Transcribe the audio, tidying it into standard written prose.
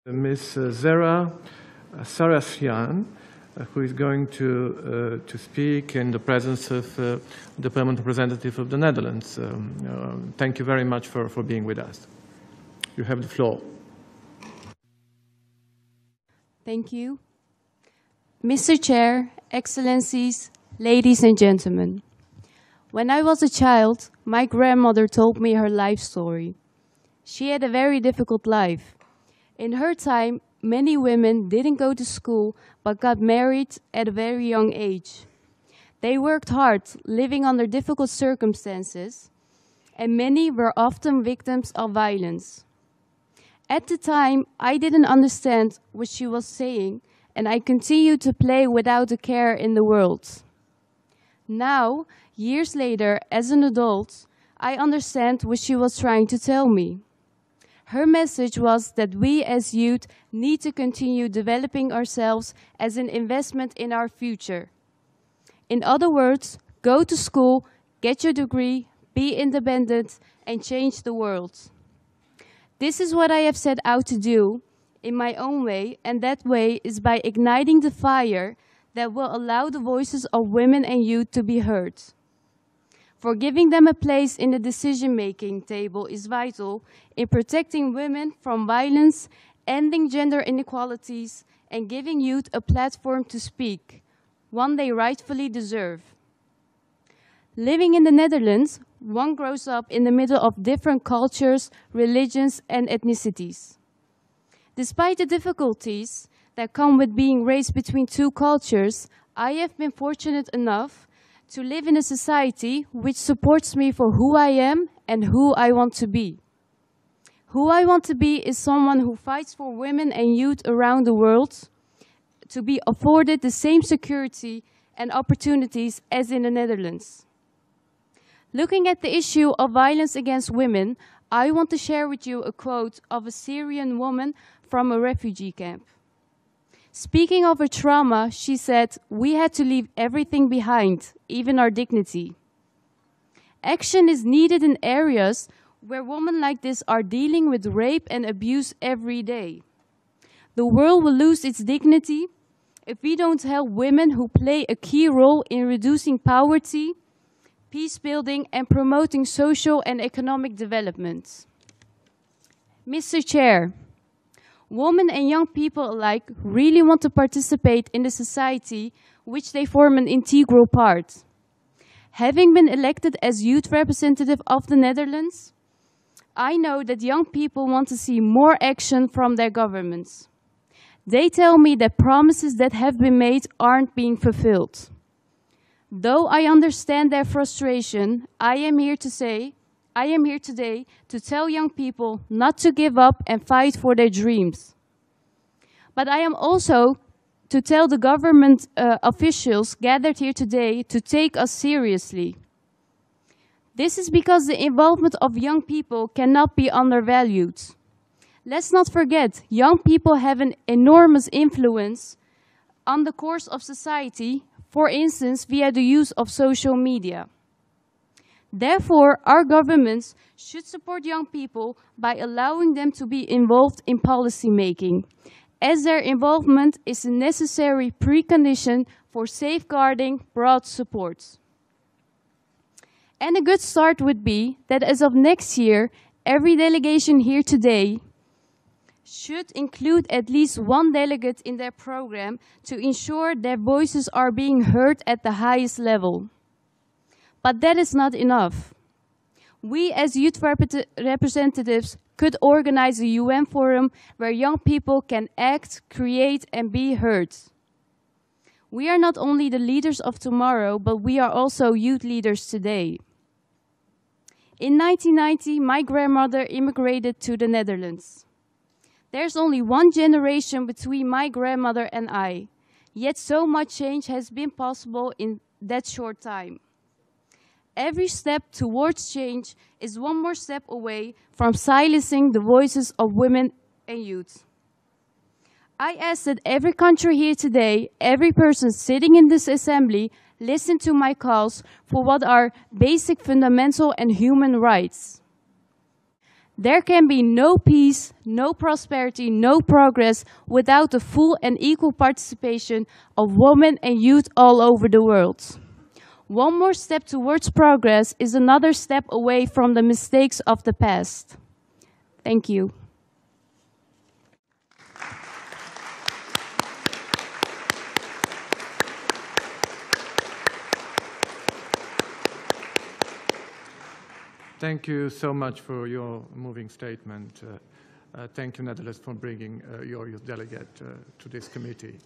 Ms. Zara Sarasian, who is going to speak in the presence of the permanent representative of the Netherlands. Thank you very much for being with us. You have the floor. Thank you. Mr. Chair, Excellencies, ladies and gentlemen. When I was a child, my grandmother told me her life story. She had a very difficult life. In her time, many women didn't go to school but got married at a very young age. They worked hard, living under difficult circumstances, and many were often victims of violence. At the time, I didn't understand what she was saying, and I continued to play without a care in the world. Now, years later, as an adult, I understand what she was trying to tell me. Her message was that we as youth need to continue developing ourselves as an investment in our future. In other words, go to school, get your degree, be independent, and change the world. This is what I have set out to do in my own way, and that way is by igniting the fire that will allow the voices of women and youth to be heard. For giving them a place in the decision-making table is vital in protecting women from violence, ending gender inequalities, and giving youth a platform to speak, one they rightfully deserve. Living in the Netherlands, one grows up in the middle of different cultures, religions, and ethnicities. Despite the difficulties that come with being raised between two cultures, I have been fortunate enough to live in a society which supports me for who I am and who I want to be. Who I want to be is someone who fights for women and youth around the world to be afforded the same security and opportunities as in the Netherlands. Looking at the issue of violence against women, I want to share with you a quote of a Syrian woman from a refugee camp. Speaking of her trauma, she said, "We had to leave everything behind, even our dignity." Action is needed in areas where women like this are dealing with rape and abuse every day. The world will lose its dignity if we don't help women who play a key role in reducing poverty, peace building, and promoting social and economic development. Mr. Chair, women and young people alike really want to participate in the society which they form an integral part. Having been elected as youth representative of the Netherlands, I know that young people want to see more action from their governments. They tell me that promises that have been made aren't being fulfilled. Though I understand their frustration, I am here today to tell young people not to give up and fight for their dreams. But I am also to tell the government officials gathered here today to take us seriously. This is because the involvement of young people cannot be undervalued. Let's not forget, young people have an enormous influence on the course of society, for instance, via the use of social media. Therefore, our governments should support young people by allowing them to be involved in policy making, as their involvement is a necessary precondition for safeguarding broad support. And a good start would be that as of next year, every delegation here today should include at least one delegate in their program to ensure their voices are being heard at the highest level. But that is not enough. We as youth representatives could organize a UN forum where young people can act, create, and be heard. We are not only the leaders of tomorrow, but we are also youth leaders today. In 1990, my grandmother immigrated to the Netherlands. There's only one generation between my grandmother and I, yet so much change has been possible in that short time. Every step towards change is one more step away from silencing the voices of women and youth. I ask that every country here today, every person sitting in this assembly, listen to my calls for what are basic, fundamental, and human rights. There can be no peace, no prosperity, no progress without the full and equal participation of women and youth all over the world. One more step towards progress is another step away from the mistakes of the past. Thank you. Thank you so much for your moving statement. Thank you, Netherlands, for bringing your youth delegate to this committee.